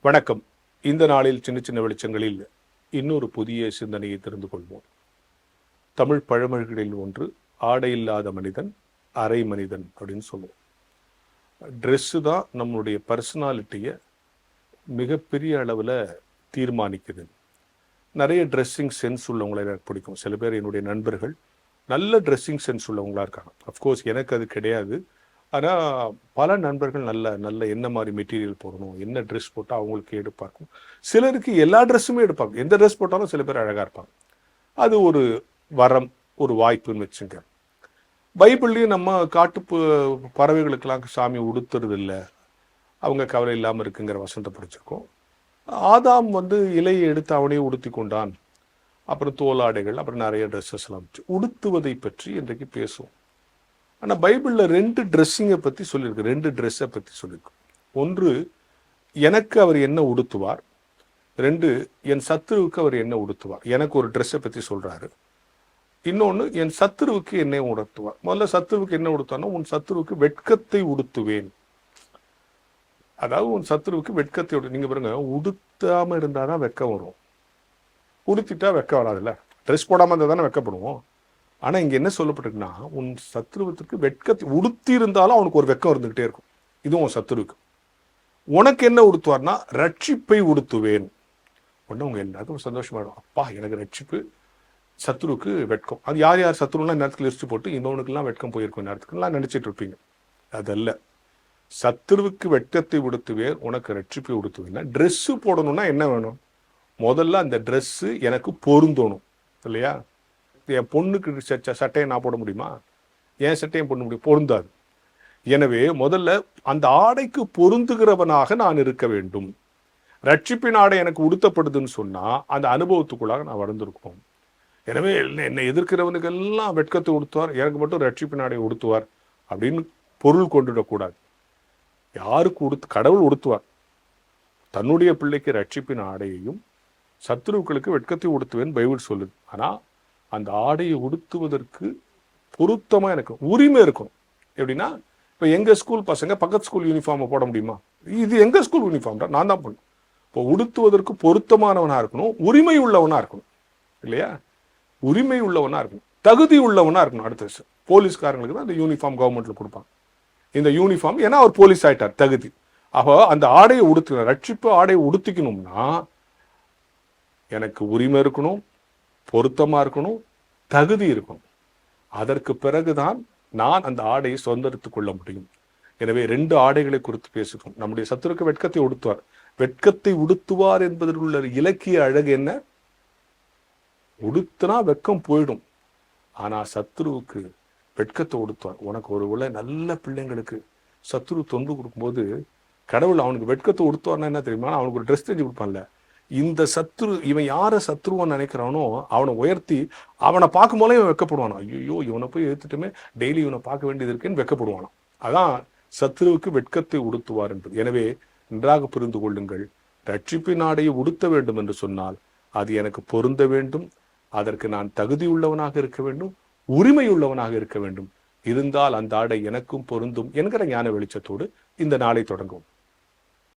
வணக்கம். இந்த நாளில் சின்ன சின்ன வெளிச்சங்களில் இன்னொரு புதிய சிந்தனையை தெரிந்து கொள்வோம். தமிழ் பழமொழிகளில் ஒன்று, ஆடை இல்லாத மனிதன் அரை மனிதன் அப்படின்னு சொல்லுவோம். ட்ரெஸ்ஸு தான் நம்மளுடைய பர்சனாலிட்டியை மிகப்பெரிய அளவில் தீர்மானிக்குது. நிறைய ட்ரெஸ்ஸிங் சென்ஸ் உள்ளவங்களை எனக்கு பிடிக்கும். சில பேர் என்னுடைய நண்பர்கள் நல்ல ட்ரெஸ்ஸிங் சென்ஸ் உள்ளவங்களா இருக்காங்க. அஃப்கோர்ஸ் எனக்கு அது கிடையாது. ஆனால் பல நண்பர்கள் நல்ல நல்ல என்ன மாதிரி மெட்டீரியல் போடணும், என்ன ட்ரெஸ் போட்டால் அவங்களுக்கு எடுப்பாங்க. சிலருக்கு எல்லா ட்ரெஸ்ஸுமே எடுப்பாங்க. எந்த ட்ரெஸ் போட்டாலும் சில பேர் அழகாக இருப்பாங்க. அது ஒரு வரம், ஒரு வாய்ப்புன்னு வச்சுங்க. பைபிள்லேயும் நம்ம காட்டு பறவைகளுக்கெல்லாம் சாமி உடுத்துறது இல்லை, அவங்க கவலை இல்லாமல் இருக்குங்கிற வசனத்தை படிச்சிருக்கோம். ஆதாம் இலையை எடுத்து அவனே உடுத்தி கொண்டான். அப்புறம் தோலாடைகள், அப்புறம் நிறைய ட்ரெஸ்ஸஸ் எல்லாம் உடுத்துவதை பற்றி இன்றைக்கு பேசுவோம். ஆனால் பைபிளில் 2 ட்ரெஸ்ஸிங்கை பற்றி சொல்லியிருக்கு, 2 ட்ரெஸ்ஸை பற்றி சொல்லியிருக்கு. ஒன்று, எனக்கு அவர் என்ன உடுத்துவார். 2, என் சத்துருவுக்கு அவர் என்ன உடுத்துவார். எனக்கு ஒரு ட்ரெஸ்ஸை பற்றி சொல்கிறாரு. இன்னொன்று, என் சத்துருவுக்கு என்ன உடுத்துவார். முதல்ல சத்துருவுக்கு என்ன உடுத்தானோ, உன் சத்துருவுக்கு வெட்கத்தை உடுத்துவேன். அதாவது உன் சத்துருவுக்கு வெட்கத்தை நீங்கள் பாருங்க, உடுத்தாமல் இருந்தால் தான் வெட்கம் வரும். உடுத்திட்டா வெட்கம் வராதுல்ல. ட்ரெஸ் போடாமல் இருந்தால் தானே வெட்கப்படுவோம். ஆனால் இங்கே என்ன சொல்லப்பட்டிருக்குன்னா, உன் சத்துருவத்திற்கு வெட்கத்தை உடுத்தி இருந்தாலும் அவனுக்கு ஒரு வெட்கம் இருந்துகிட்டே இருக்கும். இதுவும் உன் சத்துருவுக்கு. உனக்கு என்ன உடுத்துவார்னா, ரட்சிப்பை உடுத்துவேன். ஒன்று உங்க எல்லாருக்கும் சந்தோஷமாயிடும். அப்பா எனக்கு ரட்சிப்பு, சத்துருவுக்கு வெட்கம். அது யார் யார் சத்துருலாம் நேரத்துக்கு லிஸ்ட் போட்டு இன்னொன்னுக்கெல்லாம் வெட்கம் போயிருக்கும் நேரத்துக்குலாம் நினச்சிட்டு இருப்பீங்க. அதல்ல, சத்துருவுக்கு வெட்கத்தை உடுத்துவேன், உனக்கு ரட்சிப்பை உடுத்துவேன்னா, ட்ரெஸ்ஸு போடணும்னா என்ன வேணும்? முதல்ல அந்த ட்ரெஸ்ஸு எனக்கு பொருந்தணும் இல்லையா? என் பொண்ணுக்கு சட்டையை நான் போட முடியுமா? என் சட்டையை போட முடியும்? பொருந்தாது. எனவே முதல்ல அந்த ஆடைக்கு பொருந்துகிறவனாக நான் இருக்க வேண்டும். ரட்சிப்பின் ஆடை எனக்கு உடுத்தப்படுதுன்னு சொன்னா அந்த அனுபவத்துக்குள்ளாக நான் வளர்ந்துருக்கோம். எனவே என்னை எதிர்க்கிறவனுக்கெல்லாம் வெட்கத்தை உடுத்துவார், எனக்கு மட்டும் ரட்சிப்பின் ஆடையை உடுத்துவார் அப்படின்னு பொருள் கொண்டுடக்கூடாது. யாருக்கு கடவுள் உடுத்துவார். தன்னுடைய பிள்ளைக்கு ரட்சிப்பின் ஆடையையும் சத்துருக்களுக்கு வெட்கத்தை உடுத்துவேன் பைபிள் சொல்லுது. ஆனால் அந்த ஆடையை உடுத்துவதற்கு பொருத்தமாக எனக்கு உரிமை இருக்கணும். எப்படின்னா, இப்போ எங்கள் ஸ்கூல் பசங்க பக்கத்து ஸ்கூல் யூனிஃபார்மை போட முடியுமா? இது எங்கள் ஸ்கூல் யூனிஃபார்ம் தான், நான் தான் பண்ணணும். இப்போ உடுத்துவதற்கு பொருத்தமானவனாக இருக்கணும், உரிமை உள்ளவனாக இருக்கணும் இல்லையா? உரிமை உள்ளவனாக இருக்கணும், தகுதி உள்ளவனாக இருக்கணும். அடுத்த விஷயம், போலீஸ்காரங்களுக்கு தான் அந்த யூனிஃபார்ம் கவர்மெண்ட்டில் கொடுப்பாங்க. இந்த யூனிஃபார்ம் ஏன்னா அவர் போலீஸ் ஆகிட்டார், தகுதி. அப்போ அந்த ஆடையை உடுத்துக்கணும், ரட்சிப்பு ஆடையை உடுத்திக்கணும்னா எனக்கு உரிமை இருக்கணும், பொருத்தமாக இருக்கணும், தகுதி இருக்கணும். அதற்கு பிறகுதான் நான் அந்த ஆடையை சொந்தரித்துக் கொள்ள முடியும். எனவே 2 ஆடைகளை குறித்து பேசுகிறோம். நம்முடைய சத்துருக்கு வெட்கத்தை உடுத்துவார். வெட்கத்தை உடுத்துவார் என்பதில் உள்ள இலக்கிய அழகு என்ன? உடுத்தினா வெட்கம் போயிடும். ஆனா சத்துருவுக்கு வெட்கத்தை உடுத்துவார். உனக்கு ஒரு நல்ல பிள்ளைங்களுக்கு சத்துரு தொண்டு கொடுக்கும்போது கடவுள் அவனுக்கு வெட்கத்தை உடுத்துவார்னா என்ன தெரியுமா? அவனுக்கு ஒரு ட்ரெஸ் செஞ்சு கொடுப்பான்ல. இந்த சத்துரு, இவன் யாரை சத்துருவான்னு நினைக்கிறானோ அவனை உயர்த்தி அவனை பார்க்கும் போதே இவன் வெக்கப்படுவானா. ஐயோ, இவனை போய் எடுத்துட்டுமே டெய்லி இவனை பார்க்க வேண்டியது இருக்குன்னு வெக்கப்படுவானா. அதான் சத்துருவுக்கு வெட்கத்தை உடுத்துவார் என்பது. எனவே நன்றாக புரிந்து கொள்ளுங்கள். ரட்சிப்பின் ஆடையை உடுத்த வேண்டும் என்று சொன்னால் அது எனக்கு பொருந்த வேண்டும், அதற்கு நான் தகுதி உள்ளவனாக இருக்க வேண்டும், உரிமை உள்ளவனாக இருக்க வேண்டும். இருந்தால் அந்த ஆடை எனக்கும் பொருந்தும் என்கிற ஞான வெளிச்சத்தோடு இந்த நாளை தொடங்கும்.